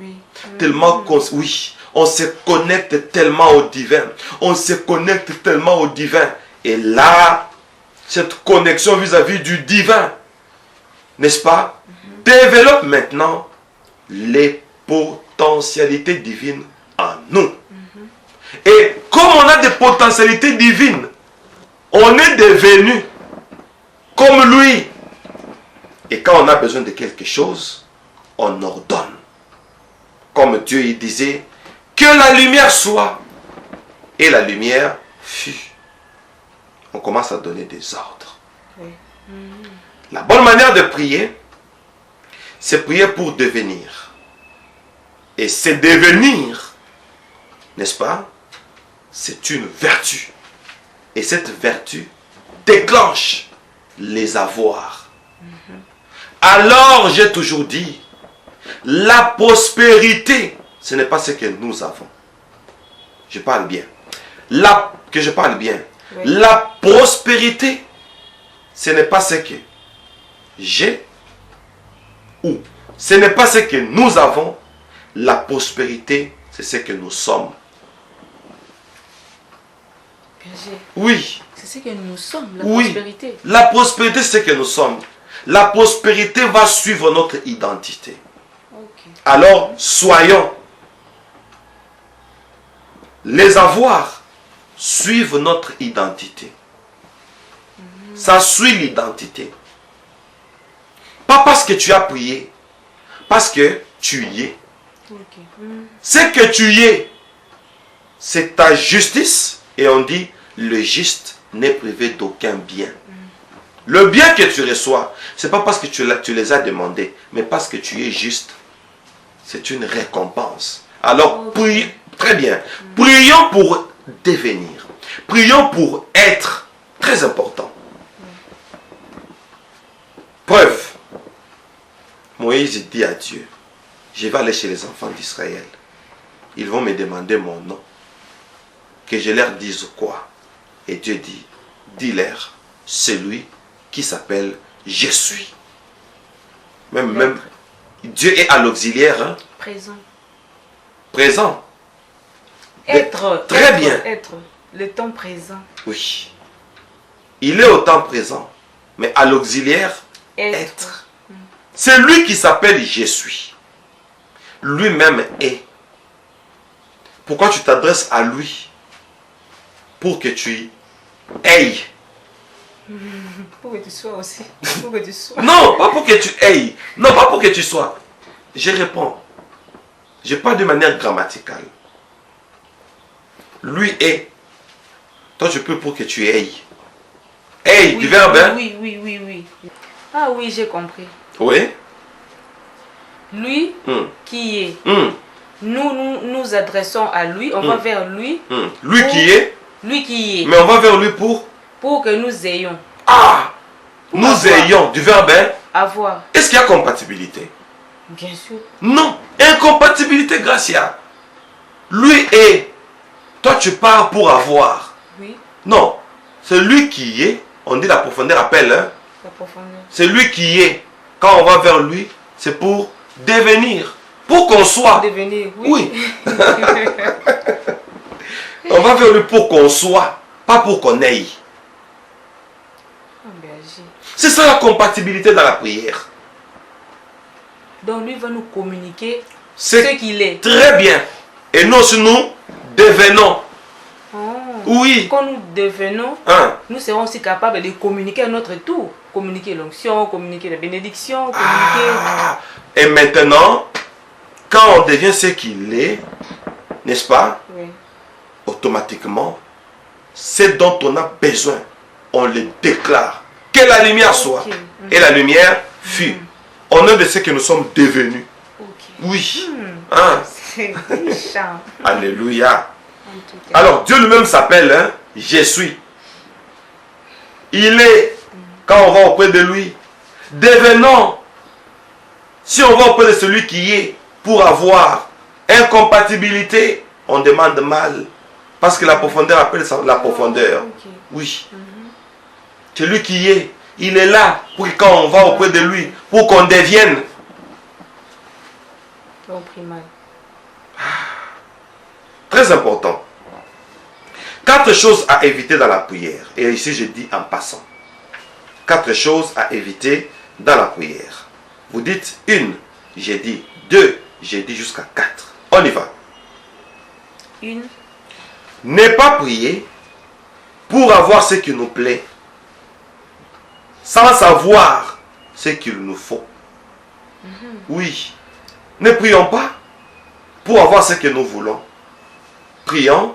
Speaker 1: Oui.
Speaker 2: Tellement oui, on se connecte tellement au divin. On se connecte tellement au divin. Et là, cette connexion vis-à-vis du divin, n'est-ce pas, développe maintenant les potentialités divines en nous. Et comme on a des potentialités divines, on est devenu comme lui. Et quand on a besoin de quelque chose, on ordonne. Comme Dieu il disait, que la lumière soit. Et la lumière fut. On commence à donner des ordres.
Speaker 1: Oui.
Speaker 2: La bonne manière de prier, c'est prier pour devenir. Et c'est devenir, n'est-ce pas? C'est une vertu. Et cette vertu déclenche les avoirs. Alors, j'ai toujours dit, la prospérité, ce n'est pas ce que nous avons. Je parle bien. Que je parle bien.
Speaker 1: Oui.
Speaker 2: La prospérité, ce n'est pas ce que j'ai ou ce n'est pas ce que nous avons. La prospérité, c'est ce que nous sommes.
Speaker 1: Berger,
Speaker 2: Oui.
Speaker 1: c'est ce que nous sommes, la
Speaker 2: Oui.
Speaker 1: prospérité.
Speaker 2: La prospérité, c'est ce que nous sommes. La prospérité va suivre notre identité.
Speaker 1: Ok.
Speaker 2: Alors, soyons. Les avoirs suivent notre identité. Ça suit l'identité. Pas parce que tu as prié, parce que tu y es.
Speaker 1: Ok.
Speaker 2: Ce que tu y es, c'est ta justice. Et on dit, le juste n'est privé d'aucun bien. Le bien que tu reçois, ce n'est pas parce que tu les as demandés, mais parce que tu es juste. C'est une récompense. Alors, prions, très bien. Prions pour devenir. Prions pour être. Très important. Preuve. Moïse dit à Dieu, je vais aller chez les enfants d'Israël. Ils vont me demander mon nom. Que je leur dise quoi? Et Dieu dit, dis-leur, celui qui s'appelle Je suis. Même Dieu est à l'auxiliaire. Hein?
Speaker 1: Présent.
Speaker 2: Présent.
Speaker 1: Être.
Speaker 2: Très
Speaker 1: être,
Speaker 2: bien.
Speaker 1: Être. Le temps présent.
Speaker 2: Oui. Il est au temps présent. Mais à l'auxiliaire, être. C'est lui qui s'appelle Je suis. Lui-même est. Pourquoi tu t'adresses à lui? Pour que tu ailles.
Speaker 1: Pour que tu sois aussi. Pour que tu sois.
Speaker 2: Non, pas pour que tu ailles. Non, pas pour que tu sois. Je réponds. Je parle de manière grammaticale. Lui est. Toi, tu peux pour que tu ailles. Aille,
Speaker 1: Oui,
Speaker 2: du verbe, hein?
Speaker 1: oui, oui, oui, oui. Ah oui, j'ai compris.
Speaker 2: Oui.
Speaker 1: Lui qui est. nous adressons à lui, on va vers lui.
Speaker 2: Lui
Speaker 1: pour-
Speaker 2: qui est,
Speaker 1: Lui qui est.
Speaker 2: mais on va vers lui
Speaker 1: Pour que nous ayons.
Speaker 2: Ah,
Speaker 1: Pour
Speaker 2: nous
Speaker 1: avoir.
Speaker 2: ayons du verbe. Hein?
Speaker 1: Avoir.
Speaker 2: Est-ce qu'il y a compatibilité?
Speaker 1: Bien sûr.
Speaker 2: Non, incompatibilité, Gracia. Lui est, toi tu pars pour avoir.
Speaker 1: Oui,
Speaker 2: Non, c'est lui qui est, on dit la profondeur appelle, hein?
Speaker 1: la profondeur.
Speaker 2: C'est lui qui est. Quand on va vers lui, c'est pour devenir, pour qu'on soit.
Speaker 1: Devenir,
Speaker 2: Oui. On va vers lui pour qu'on soit, pas pour qu'on aille.
Speaker 1: Oh, berger.
Speaker 2: C'est ça la compatibilité dans la prière.
Speaker 1: Donc lui va nous communiquer
Speaker 2: C'est
Speaker 1: ce qu'il est.
Speaker 2: très bien. Et nous aussi, nous devenons.
Speaker 1: Oh.
Speaker 2: Oui.
Speaker 1: Quand nous devenons,
Speaker 2: Hein?
Speaker 1: nous serons aussi capables de communiquer à notre tour. Communiquer l'onction, communiquer la bénédiction, communiquer...
Speaker 2: Ah. Et maintenant, quand on devient ce qu'il est, n'est-ce pas?
Speaker 1: Oui.
Speaker 2: Automatiquement, ce dont on a besoin, on le déclare. Que la lumière soit.
Speaker 1: Ok.
Speaker 2: Et la lumière fut. On est de ce que nous sommes devenus.
Speaker 1: Ok.
Speaker 2: Oui. Hein?
Speaker 1: C'est riche. Hein.
Speaker 2: Alléluia.
Speaker 1: En tout cas.
Speaker 2: Alors Dieu lui-même s'appelle hein, Je suis. Il est. Quand on va auprès de lui, devenons. Si on va auprès de celui qui est, pour avoir incompatibilité, on demande mal. Parce que la profondeur appelle ça la profondeur.
Speaker 1: Ok.
Speaker 2: Oui. Celui qui est, il est là pour que quand on va auprès de lui, pour qu'on devienne.
Speaker 1: On prie mal.
Speaker 2: Très important. 4 choses à éviter dans la prière. Et ici, je dis en passant. 4 choses à éviter dans la prière. Vous dites 1, j'ai dit 2, j'ai dit jusqu'à 4. On y va.
Speaker 1: 1.
Speaker 2: Ne pas prier pour avoir ce qui nous plaît, sans savoir ce qu'il nous faut. Oui. Ne prions pas pour avoir ce que nous voulons. Prions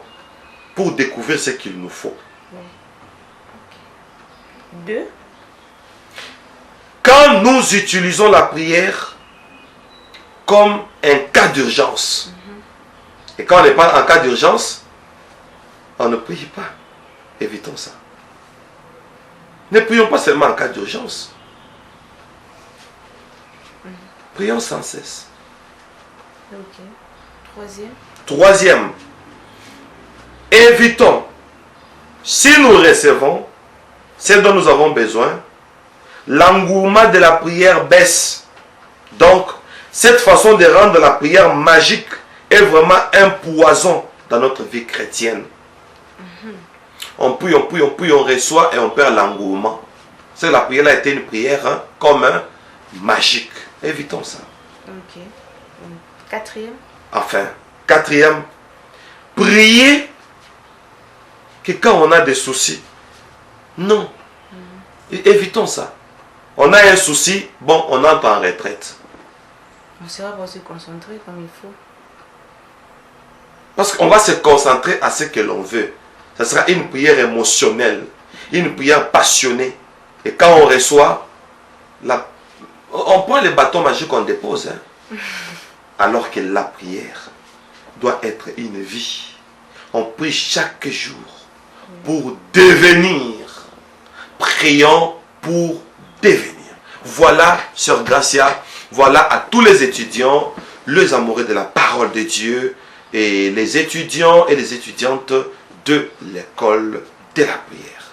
Speaker 2: pour découvrir ce qu'il nous faut.
Speaker 1: 2.
Speaker 2: Quand nous utilisons la prière comme un cas d'urgence, et quand on n'est pas en cas d'urgence, on ne prie pas. Évitons ça. Ne prions pas seulement en cas d'urgence. Prions sans cesse.
Speaker 1: Ok. 3e.
Speaker 2: Troisième, évitons, si nous recevons ce dont nous avons besoin, l'engouement de la prière baisse. Donc, cette façon de rendre la prière magique est vraiment un poison dans notre vie chrétienne. On prie, on prie, on prie, on reçoit et on perd l'engouement. C'est que la prière a été une prière hein, comme un magique. Évitons ça.
Speaker 1: Ok. 4e.
Speaker 2: Enfin, quatrième, prier que quand on a des soucis. Non. Évitons ça. On a un souci, bon, on entre en retraite.
Speaker 1: On sera pas se concentrer comme il faut.
Speaker 2: Parce qu'on va se concentrer à ce que l'on veut. Ce sera une prière émotionnelle, une prière passionnée. Et quand on reçoit, on prend les bâtons magiques qu'on dépose. Hein. Alors que la prière doit être une vie. On prie chaque jour pour devenir. Prions pour devenir. Voilà, Sœur Gracia, voilà à tous les étudiants, les amoureux de la parole de Dieu et les étudiants et les étudiantes de l'école de la prière.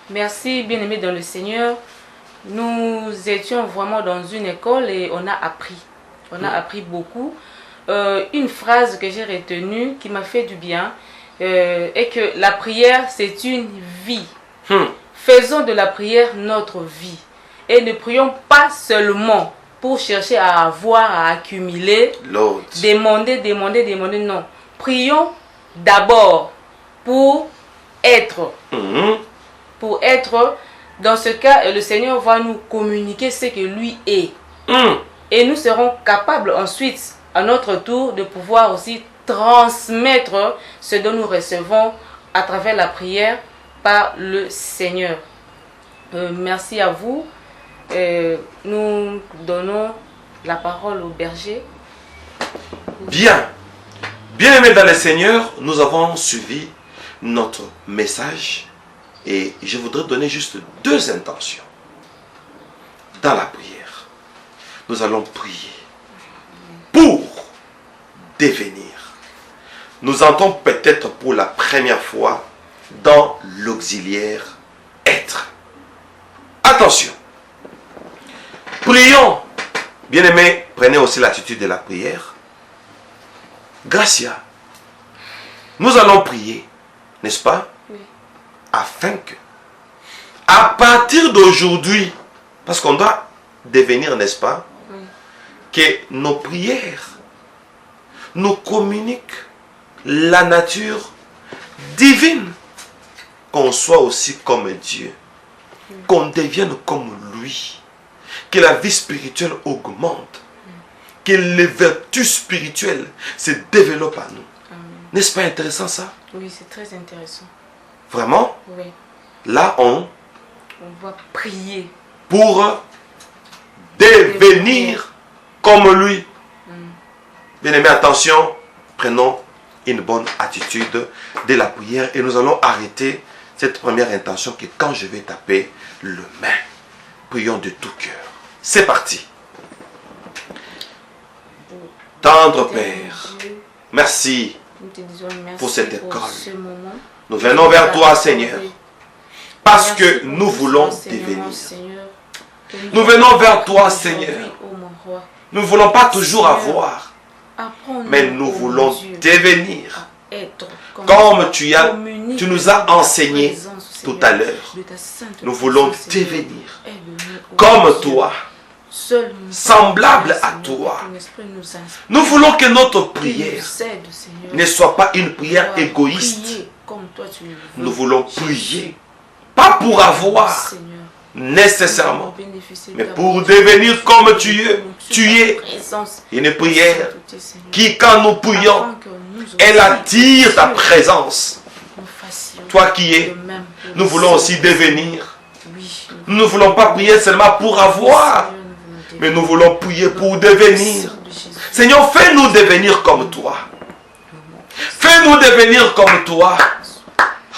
Speaker 1: Merci, bien-aimés dans le Seigneur. Nous étions vraiment dans une école et on a appris. On a appris beaucoup. Une phrase que j'ai retenue qui m'a fait du bien est que la prière, c'est une vie. Faisons de la prière notre vie. Et ne prions pas seulement pour chercher à avoir, à accumuler, demander, non. Prions d'abord pour être. Pour être, dans ce cas, le Seigneur va nous communiquer ce que lui est. Et nous serons capables ensuite, à notre tour, de pouvoir aussi transmettre ce dont nous recevons à travers la prière par le Seigneur. Merci à vous. Nous donnons la parole au berger.
Speaker 2: Bien. Bien-aimés dans le Seigneur, nous avons suivi notre message et je voudrais donner juste 2 intentions dans la prière. Nous allons prier pour devenir. Nous entrons peut-être pour la première fois dans l'auxiliaire être. Attention. Prions. Bien-aimés, prenez aussi l'attitude de la prière. Gracia. Nous allons prier, n'est-ce pas?
Speaker 1: Oui.
Speaker 2: Afin que, à partir d'aujourd'hui, parce qu'on doit devenir, n'est-ce pas?
Speaker 1: Oui.
Speaker 2: Que nos prières nous communiquent la nature divine. Qu'on soit aussi comme Dieu. Qu'on devienne comme lui. Que la vie spirituelle augmente. Que les vertus spirituelles se développent à nous. N'est-ce pas intéressant ça?
Speaker 1: Oui, c'est très intéressant.
Speaker 2: Vraiment?
Speaker 1: Oui.
Speaker 2: Là, on
Speaker 1: va prier.
Speaker 2: Pour devenir comme lui. Bien-aimés, attention, prenons une bonne attitude de la prière et nous allons arrêter cette première intention que quand je vais taper le main, prions de tout cœur. C'est parti. Tendre Père, merci pour cette école. Nous venons vers toi, Seigneur, parce que nous voulons devenir. Nous venons vers toi, Seigneur. Nous ne voulons pas toujours avoir, mais nous voulons devenir. Comme tu nous as enseigné tout à l'heure. Nous voulons devenir comme toi, semblable à toi. Nous voulons que notre prière ne soit pas une prière égoïste. Nous voulons prier, pas pour avoir nécessairement, mais pour devenir comme tu es. Une prière qui, quand nous prions, elle attire ta présence. Toi qui es, nous voulons aussi devenir. Nous ne voulons pas prier seulement pour avoir, mais nous voulons prier pour devenir. Seigneur, fais-nous devenir comme toi. Fais-nous devenir comme toi.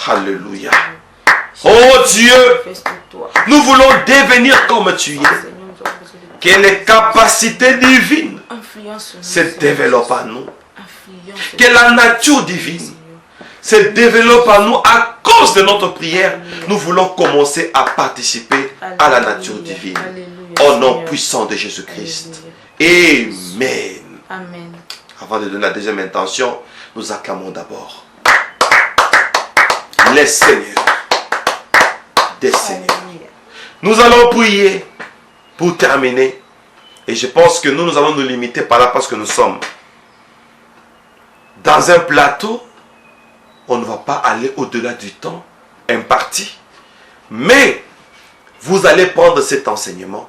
Speaker 2: Alléluia. Oh Dieu, nous voulons devenir comme tu es. Que les capacités divines se développent à nous. Que la nature divine se développe à nous à cause de notre prière. Nous voulons commencer à participer à la nature divine. Au nom puissant de Jésus-Christ. Amen.
Speaker 1: Amen.
Speaker 2: Avant de donner la deuxième intention, nous acclamons d'abord les seigneurs des seigneurs. Nous allons prier pour terminer. Et je pense que nous allons nous limiter par là parce que nous sommes dans un plateau. On ne va pas aller au-delà du temps imparti. Mais vous allez prendre cet enseignement,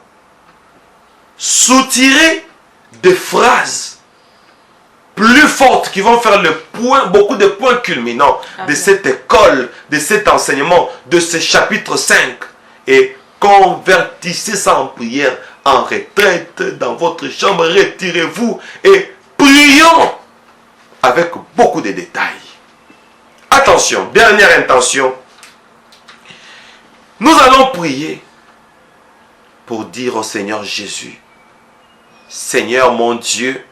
Speaker 2: soutirer des phrases plus fortes qui vont faire le point, beaucoup de points culminants de cette école, de cet enseignement, de ce chapitre 5. Et convertissez ça en prière, en retraite, dans votre chambre, retirez-vous et prions avec beaucoup de détails. Attention, dernière intention. Nous allons prier pour dire au Seigneur Jésus, Seigneur mon Dieu,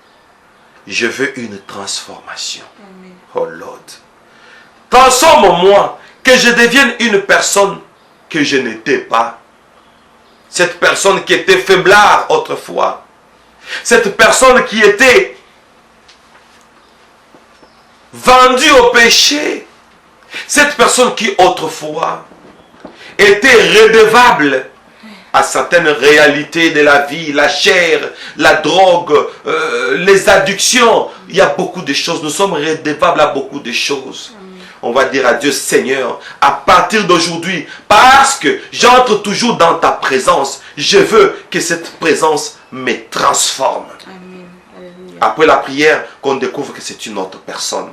Speaker 2: je veux une transformation.
Speaker 1: Amen.
Speaker 2: Oh Lord. Transforme-moi, que je devienne une personne que je n'étais pas. Cette personne qui était faiblard autrefois. Cette personne qui était vendue au péché. Cette personne qui autrefois était redevable à certaines réalités de la vie, la chair, la drogue, les addictions. Il y a beaucoup de choses. Nous sommes redevables à beaucoup de choses. On va dire à Dieu, Seigneur, à partir d'aujourd'hui, parce que j'entre toujours dans ta présence, je veux que cette présence me transforme.
Speaker 1: Amen.
Speaker 2: Après la prière, qu'on découvre que c'est une autre personne.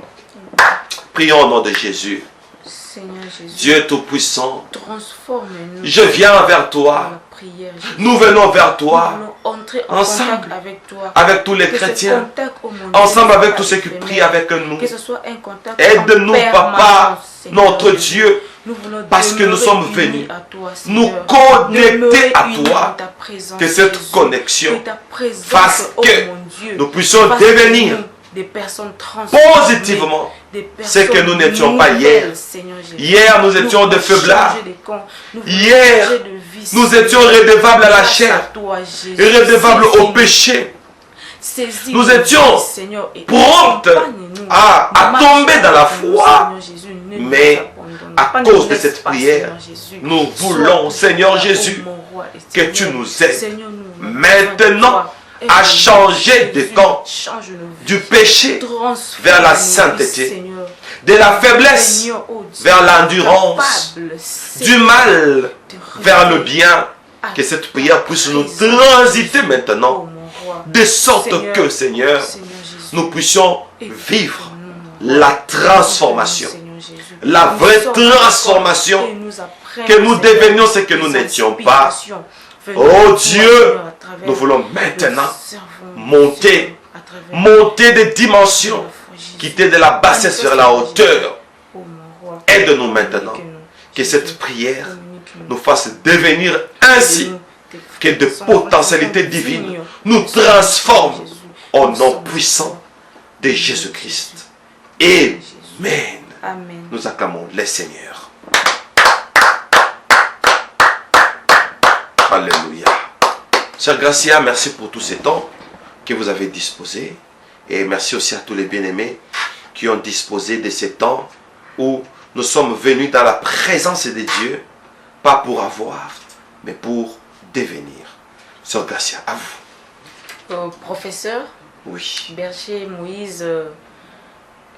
Speaker 2: Prions au nom de Jésus.
Speaker 1: Seigneur Jésus,
Speaker 2: Dieu Tout-Puissant,
Speaker 1: transforme-nous.
Speaker 2: je viens vers toi
Speaker 1: prière, Jésus.
Speaker 2: Nous venons vers
Speaker 1: Nous
Speaker 2: toi,
Speaker 1: voulons entrer en
Speaker 2: ensemble,
Speaker 1: contact avec toi.
Speaker 2: avec tous les
Speaker 1: Que ce
Speaker 2: chrétiens,
Speaker 1: contact, oh mon Dieu,
Speaker 2: ensemble avec
Speaker 1: soit
Speaker 2: tous ceux qui
Speaker 1: éphémère.
Speaker 2: prient avec nous.
Speaker 1: Que ce soit un contact
Speaker 2: Aide-nous,
Speaker 1: en
Speaker 2: Papa,
Speaker 1: permanence, Seigneur
Speaker 2: notre
Speaker 1: Jésus.
Speaker 2: Dieu,
Speaker 1: Nous voulons
Speaker 2: parce que nous
Speaker 1: demeurer
Speaker 2: sommes
Speaker 1: unis
Speaker 2: venus
Speaker 1: à toi,
Speaker 2: nous
Speaker 1: Seigneur.
Speaker 2: connecter
Speaker 1: Demeurer
Speaker 2: à
Speaker 1: unis
Speaker 2: toi,
Speaker 1: dans ta présence,
Speaker 2: que cette
Speaker 1: Jésus.
Speaker 2: connexion
Speaker 1: Que ta présence,
Speaker 2: fasse
Speaker 1: oh
Speaker 2: que
Speaker 1: mon Dieu,
Speaker 2: nous puissions
Speaker 1: fasse
Speaker 2: devenir
Speaker 1: de nous des personnes transformées,
Speaker 2: positivement
Speaker 1: des
Speaker 2: ce que nous n'étions
Speaker 1: personnes
Speaker 2: pas hier.
Speaker 1: nouvelles, Seigneur Jésus.
Speaker 2: Hier, nous étions des
Speaker 1: voulons
Speaker 2: faiblards.
Speaker 1: changer de camp. Nous voulons
Speaker 2: Hier,
Speaker 1: changer de vie,
Speaker 2: nous
Speaker 1: Seigneur.
Speaker 2: étions redevables à la
Speaker 1: Grâce
Speaker 2: chair,
Speaker 1: toi, Jésus.
Speaker 2: redevables au
Speaker 1: Saisis-nous.
Speaker 2: péché.
Speaker 1: Saisis
Speaker 2: Nous
Speaker 1: nos
Speaker 2: étions
Speaker 1: vies, Seigneur, et
Speaker 2: promptes
Speaker 1: accompagne-nous.
Speaker 2: à
Speaker 1: Marche
Speaker 2: tomber dans la
Speaker 1: avec nous,
Speaker 2: foi.
Speaker 1: Seigneur Jésus. Ne nous
Speaker 2: Mais
Speaker 1: abandonne
Speaker 2: à
Speaker 1: pas, ne
Speaker 2: cause
Speaker 1: nous
Speaker 2: de
Speaker 1: laisse
Speaker 2: cette
Speaker 1: pas,
Speaker 2: prière,
Speaker 1: Seigneur Jésus.
Speaker 2: nous
Speaker 1: Sois
Speaker 2: voulons, Seigneur
Speaker 1: là,
Speaker 2: Jésus,
Speaker 1: oh mon roi
Speaker 2: que
Speaker 1: éternel.
Speaker 2: tu nous aides
Speaker 1: Seigneur, nous
Speaker 2: maintenant
Speaker 1: Et
Speaker 2: à
Speaker 1: Jésus,
Speaker 2: changer de camp
Speaker 1: change nos vies.
Speaker 2: du péché
Speaker 1: Transforme
Speaker 2: vers la
Speaker 1: nos vies,
Speaker 2: sainteté,
Speaker 1: Seigneur.
Speaker 2: de la faiblesse
Speaker 1: Seigneur, oh Dieu,
Speaker 2: vers l'endurance,
Speaker 1: capable,
Speaker 2: du
Speaker 1: Seigneur,
Speaker 2: mal
Speaker 1: de
Speaker 2: vers le
Speaker 1: revenir
Speaker 2: bien.
Speaker 1: à
Speaker 2: Que cette prière puisse nous
Speaker 1: présence.
Speaker 2: transiter
Speaker 1: Oh
Speaker 2: maintenant,
Speaker 1: mon roi.
Speaker 2: de sorte
Speaker 1: Seigneur,
Speaker 2: que, Seigneur,
Speaker 1: Seigneur Jésus,
Speaker 2: nous puissions
Speaker 1: et
Speaker 2: vivre
Speaker 1: nous, mon
Speaker 2: la
Speaker 1: roi,
Speaker 2: transformation,
Speaker 1: Seigneur Jésus.
Speaker 2: la
Speaker 1: Nous
Speaker 2: vraie
Speaker 1: sommes
Speaker 2: transformation,
Speaker 1: encore et nous apprenons,
Speaker 2: que nous
Speaker 1: Seigneur,
Speaker 2: devenions ce que nous
Speaker 1: des
Speaker 2: n'étions pas.
Speaker 1: inspirations. Venez
Speaker 2: Oh
Speaker 1: nous
Speaker 2: Dieu,
Speaker 1: voir, Seigneur, à travers
Speaker 2: nous voulons
Speaker 1: le
Speaker 2: maintenant
Speaker 1: servant,
Speaker 2: monter,
Speaker 1: Seigneur, à travers
Speaker 2: monter des dimensions, quitter de la bassesse vers la hauteur.
Speaker 1: Oh, mon roi,
Speaker 2: Aide-nous maintenant, que cette prière nous fasse devenir ainsi que de potentialités divines nous transforment au nom puissant de Jésus-Christ. Amen.
Speaker 1: Amen.
Speaker 2: Nous acclamons les Seigneurs. Alléluia. Sœur Gracia, merci pour tous ces temps que vous avez disposés. Et merci aussi à tous les bien-aimés qui ont disposé de ces temps où nous sommes venus dans la présence de Dieu, pas pour avoir, mais pour devenir. Sœur Gracia, à vous.
Speaker 1: Professeur,
Speaker 2: Oui,
Speaker 1: Berger Moïse,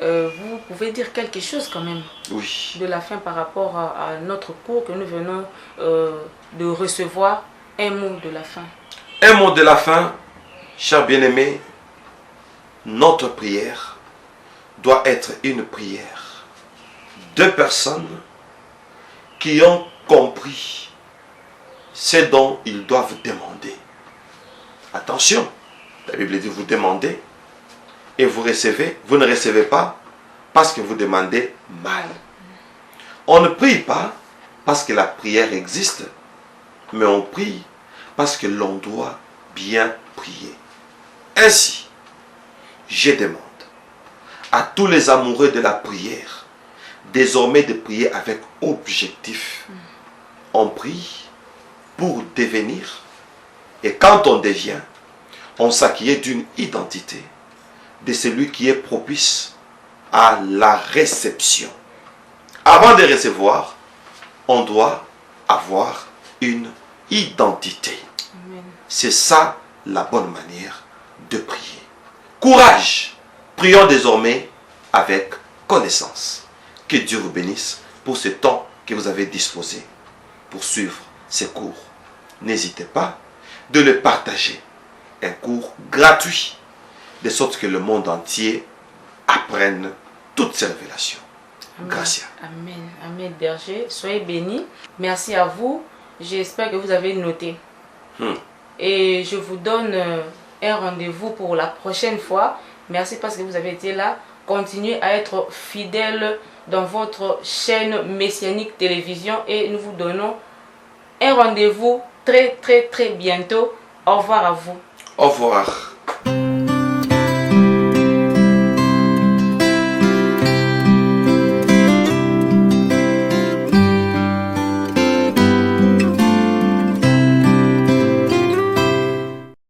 Speaker 1: vous pouvez dire quelque chose quand même
Speaker 2: oui.
Speaker 1: de la fin par rapport à notre cours que nous venons de recevoir. Un mot de la fin.
Speaker 2: Un mot de la fin, chers bien-aimés, notre prière doit être une prière de personnes qui ont compris ce dont ils doivent demander. Attention, la Bible dit vous demandez et vous recevez, vous ne recevez pas parce que vous demandez mal. On ne prie pas parce que la prière existe, mais on prie parce que l'on doit bien prier. Ainsi, je demande à tous les amoureux de la prière désormais de prier avec objectif. On prie pour devenir, et quand on devient, on s'acquiert d'une identité de celui qui est propice à la réception. Avant de recevoir, on doit avoir une identité. C'est ça la bonne manière de prier. Courage! Prions désormais avec connaissance. Que Dieu vous bénisse pour ce temps que vous avez disposé pour suivre ces cours. N'hésitez pas de le partager. Un cours gratuit, de sorte que le monde entier apprenne toutes ces révélations. Gracias.
Speaker 1: Amen. Amen, Berger. Soyez bénis. Merci à vous. J'espère que vous avez noté. Et je vous donne un rendez-vous pour la prochaine fois. Merci parce que vous avez été là. Continuez à être fidèles dans votre chaîne Messianique Télévision. Et nous vous donnons un rendez-vous très bientôt. Au revoir à vous.
Speaker 2: Au revoir.